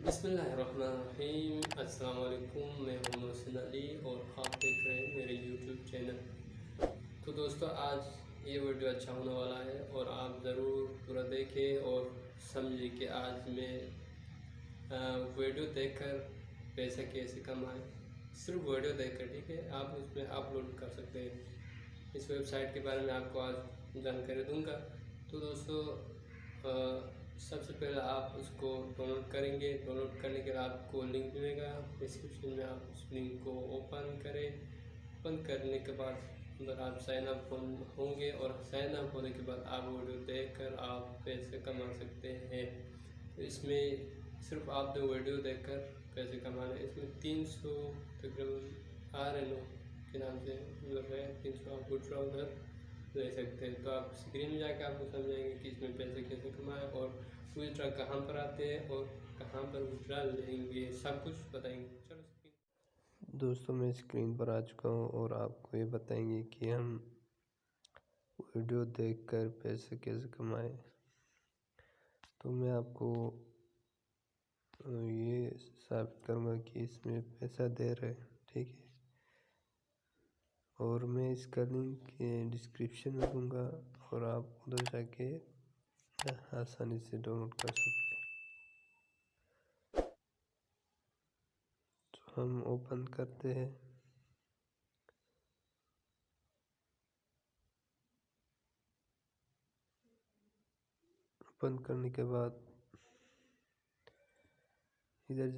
बिस्मिल्लाहिर्रहमानिर्रहीम। अस्सलाम वालेकुम। मैं हूं मोहसिन अली और आप देख रहे हैं मेरे यूट्यूब चैनल। तो दोस्तों, आज ये वीडियो अच्छा होने वाला है और आप ज़रूर पूरा देखें और समझें कि आज मैं वीडियो देखकर पैसा कैसे कमाएं। सिर्फ वीडियो देखकर, ठीक है, आप उसमें अपलोड कर सकते हैं। इस वेबसाइट के बारे में आपको आज जानकारी दूंगा। तो दोस्तों, सबसे पहले आप उसको डाउनलोड करेंगे। डाउनलोड करने के बाद आपको लिंक मिलेगा डिस्क्रिप्शन में, आप उस लिंक को ओपन करें। ओपन करने के बाद अगर आप साइन अप होंगे और साइन अप होने के बाद आप वीडियो देखकर आप पैसे कमा सकते हैं। तो इसमें सिर्फ आप जो वीडियो देखकर पैसे कमाना है। इसमें 300 तकरीबन erneo के नाम से मतलब है, 300 आप विड्रॉ उधर ले सकते हैं। तो आप स्क्रीन में जाकर आपको समझाएंगे कि इसमें पैसे कैसे कमाएं और विड्रॉ कहाँ पर आते हैं और कहाँ पर विड्रॉ लेंगे, सब कुछ बताएंगे। चलो दोस्तों, मैं स्क्रीन पर आ चुका हूँ और आपको ये बताएंगे कि हम वीडियो देखकर पैसे कैसे कमाएं। तो मैं आपको ये साबित करूँगा कि इसमें पैसा दे रहे हैं, ठीक है। और मैं इसका लिंक डिस्क्रिप्शन में दूंगा और आप उधर जाके आसानी से डाउनलोड कर सकते हैं। तो हम ओपन करते हैं। ओपन करने के बाद इधर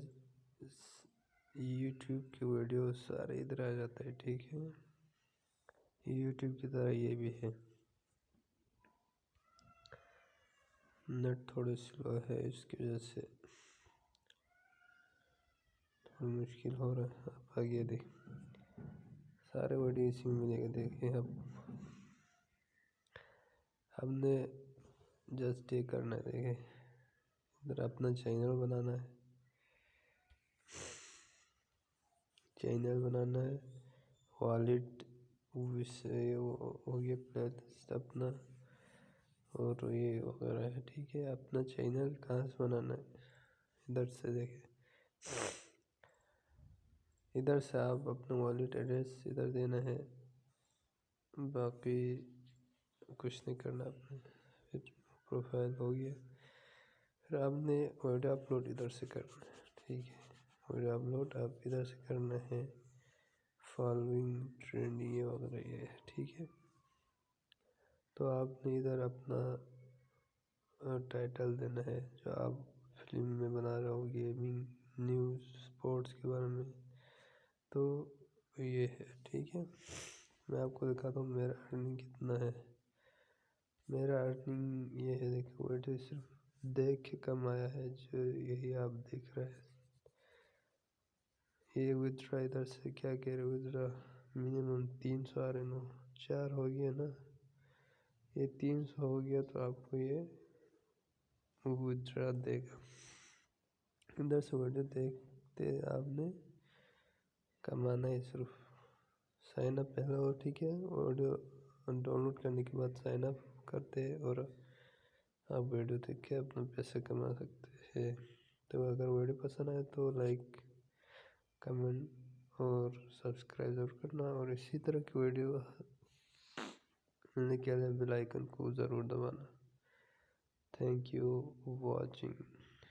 यूट्यूब के वीडियो सारे इधर आ जाता है, ठीक है। यूट्यूब की तरह ये भी है। नेट थोड़े स्लो है, इसकी वजह से थोड़ी मुश्किल हो रहा है। आप आगे देख, सारे वीडियो इसी में मिलेगा। देखें, अब हमने जस्ट ये करना है। देखें, इधर अपना चैनल बनाना है। चैनल बनाना है, वॉलेट विषय हो गया प्लेलिस्ट अपना, और ये वगैरह है, ठीक है। अपना चैनल कहाँ से बनाना है, इधर से देखें। इधर से आप अपना वॉलेट एड्रेस इधर देना है, बाकी कुछ नहीं करना अपने। फिर प्रोफाइल हो गया, फिर आपने वीडियो अपलोड इधर से करना है, ठीक है। वीडियो अपलोड आप इधर से करना है। फॉलोइंग ट्रेंड ये वगैरह ये है, ठीक है। तो आपने इधर अपना टाइटल देना है जो आप फिल्म में बना रहे हो, गेमिंग, न्यूज़, स्पोर्ट्स के बारे में। तो ये है, ठीक है। मैं आपको दिखाता हूँ मेरा अर्निंग कितना है। मेरा अर्निंग ये है, देखो, वीडियो सिर्फ देख के कमाया है, जो यही आप देख रहे हैं। ये विथड्रा इधर से क्या कह रहे, विथड्रा मिनिमम 300 आ रहे नो, 4 हो गया ना, ये 300 हो गया तो आपको ये विथड्रा देगा। इधर से वीडियो देखते आपने कमाना है। सिर्फ साइन अप पहले हो, ठीक है। वीडियो डाउनलोड करने के बाद साइन अप करते हैं और आप वीडियो देख के अपना पैसे कमा सकते हैं। तो अगर वीडियो पसंद आए तो लाइक, कमेंट और सब्सक्राइब जरूर करना, और इसी तरह की वीडियो मिलने के लिए बेल आइकन को ज़रूर दबाना। Thank you watching.